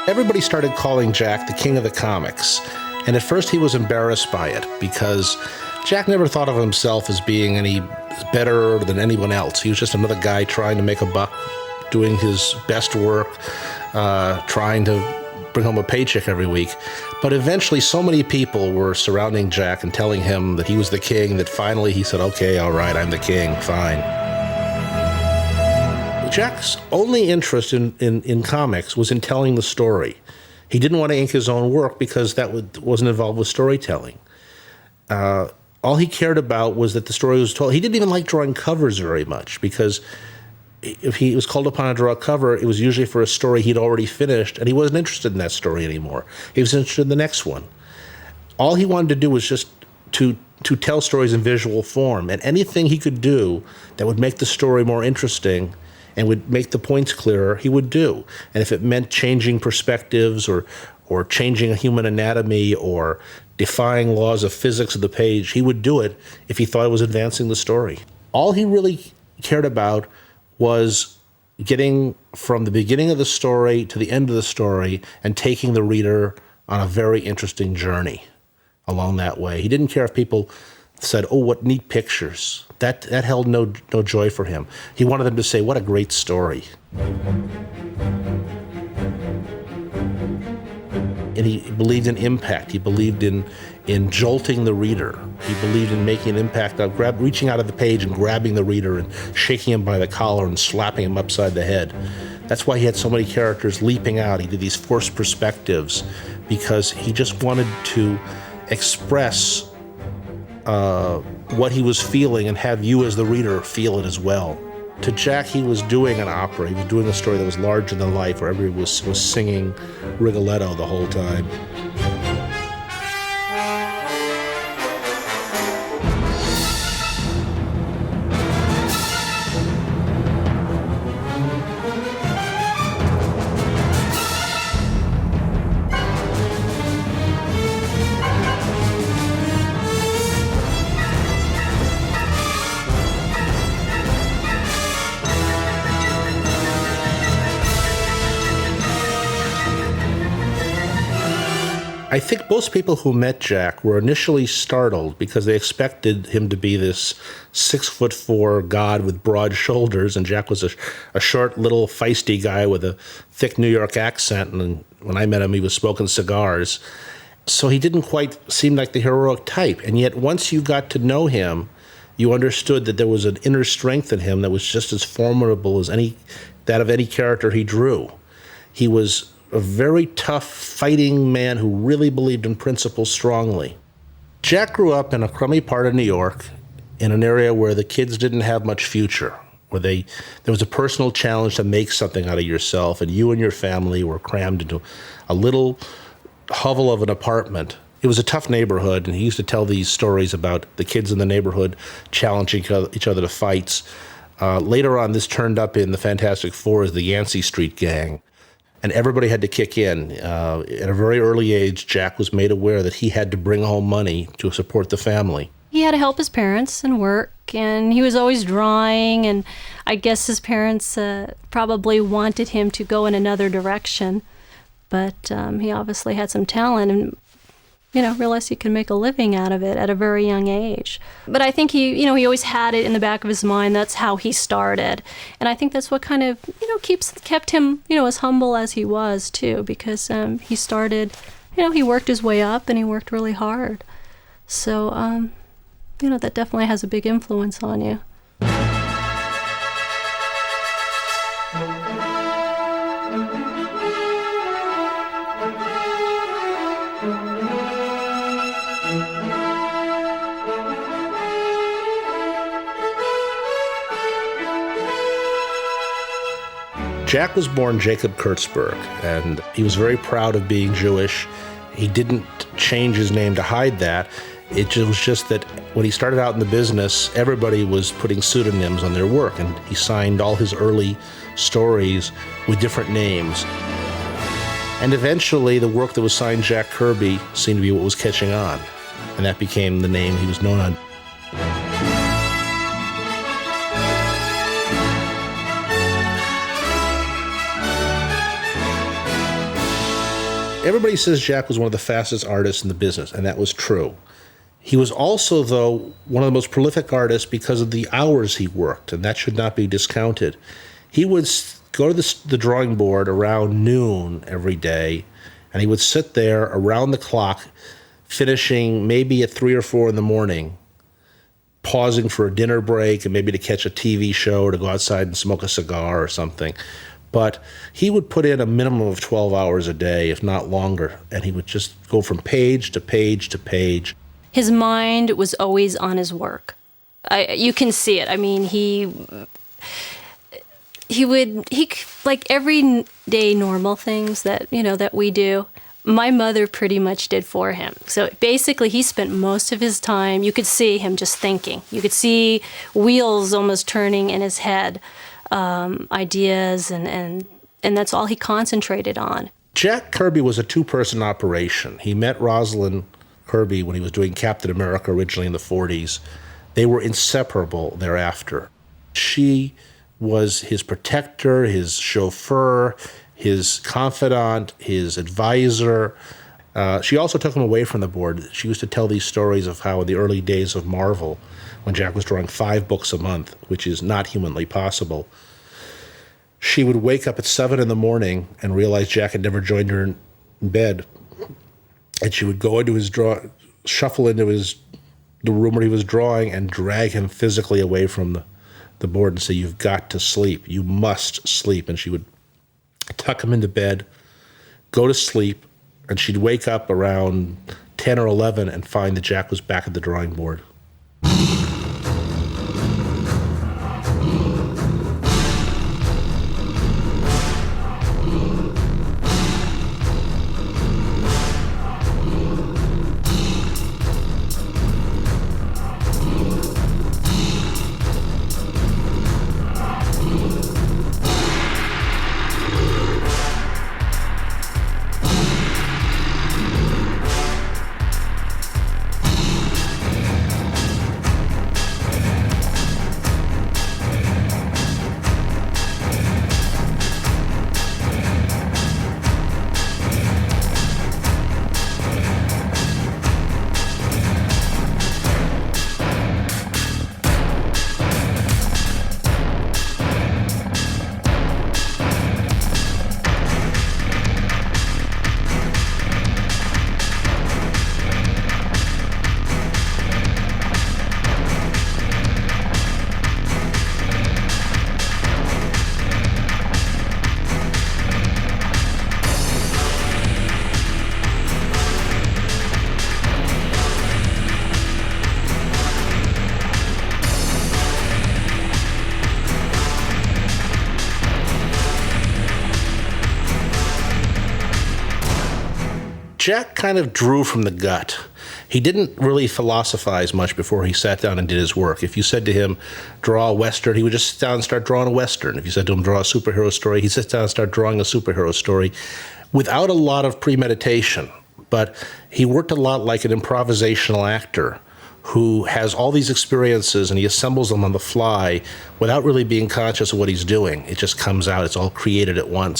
Everybody started calling Jack the king of the comics, and at first he was embarrassed by it because Jack never thought of himself as being any better than anyone else. He was just another guy trying to make a buck, doing his best work, trying to bring home a paycheck every week. But eventually so many people were surrounding Jack and telling him that he was the king that finally he said, okay, all right, I'm the king, fine. Jack's only interest in comics was in telling the story. He didn't want to ink his own work because that wasn't involved with storytelling. All he cared about was that the story was told. He didn't even like drawing covers very much because if he was called upon to draw a cover, it was usually for a story he'd already finished, and he wasn't interested in that story anymore. He was interested in the next one. All he wanted to do was just to tell stories in visual form, and anything he could do that would make the story more interesting and would make the points clearer, he would do. And if it meant changing perspectives or changing a human anatomy or defying laws of physics of the page, he would do it if he thought it was advancing the story. All he really cared about was getting from the beginning of the story to the end of the story and taking the reader on a very interesting journey along that way. He didn't care if people said, oh, what neat pictures. That held no joy for him. He wanted them to say, what a great story. And he believed in impact. He believed in jolting the reader. He believed in making an impact of reaching out of the page and grabbing the reader and shaking him by the collar and slapping him upside the head. That's why he had so many characters leaping out. He did these forced perspectives because he just wanted to express what he was feeling and have you as the reader feel it as well. To Jack, he was doing an opera. He was doing a story that was larger than life, where everybody was singing Rigoletto the whole time. I think most people who met Jack were initially startled because they expected him to be this 6'4" god with broad shoulders, and Jack was a short, little, feisty guy with a thick New York accent, and when I met him, he was smoking cigars. So he didn't quite seem like the heroic type, and yet once you got to know him, you understood that there was an inner strength in him that was just as formidable as that of any character he drew. He was a very tough, fighting man who really believed in principles strongly. Jack grew up in a crummy part of New York, in an area where the kids didn't have much future, where there was a personal challenge to make something out of yourself, and you and your family were crammed into a little hovel of an apartment. It was a tough neighborhood, and he used to tell these stories about the kids in the neighborhood challenging each other to fights. Later on, this turned up in the Fantastic Four as the Yancey Street Gang. And everybody had to kick in. At a very early age, Jack was made aware that he had to bring home money to support the family. He had to help his parents and work, and he was always drawing, and I guess his parents probably wanted him to go in another direction. But he obviously had some talent and, realized he could make a living out of it at a very young age. But I think he always had it in the back of his mind. That's how he started. And I think that's what kind of, kept him, as humble as he was, too, because he started, he worked his way up and he worked really hard. So, that definitely has a big influence on you. Jack was born Jacob Kurtzberg, and he was very proud of being Jewish. He didn't change his name to hide that. It was just that when he started out in the business, everybody was putting pseudonyms on their work, and he signed all his early stories with different names. And eventually, the work that was signed Jack Kirby seemed to be what was catching on, and that became the name he was known on. Everybody says Jack was one of the fastest artists in the business, and that was true. He was also, though, one of the most prolific artists because of the hours he worked, and that should not be discounted. He would go to the drawing board around noon every day, and he would sit there around the clock, finishing maybe at 3 or 4 in the morning, pausing for a dinner break and maybe to catch a TV show or to go outside and smoke a cigar or something. But he would put in a minimum of 12 hours a day, if not longer, and he would just go from page to page to page. His mind was always on his work. You can see it. I mean, he like everyday normal things that, that we do, my mother pretty much did for him. So basically he spent most of his time, you could see him just thinking. You could see wheels almost turning in his head, ideas, and that's all he concentrated on. Jack Kirby was a two-person operation. He met Rosalind Kirby when he was doing Captain America originally in the 40s. They were inseparable thereafter. She was his protector, his chauffeur, his confidant, his advisor. She also took him away from the board. She used to tell these stories of how in the early days of Marvel, when Jack was drawing 5 books a month, which is not humanly possible, she would wake up at 7 in the morning and realize Jack had never joined her in bed. And she would go into shuffle into the room where he was drawing and drag him physically away from the board and say, "You've got to sleep. You must sleep." And she would tuck him into bed, go to sleep, and she'd wake up around 10 or 11 and find that Jack was back at the drawing board. Jack kind of drew from the gut. He didn't really philosophize much before he sat down and did his work. If you said to him, draw a Western, he would just sit down and start drawing a Western. If you said to him, draw a superhero story, he'd sit down and start drawing a superhero story without a lot of premeditation. But he worked a lot like an improvisational actor who has all these experiences and he assembles them on the fly without really being conscious of what he's doing. It just comes out. It's all created at once.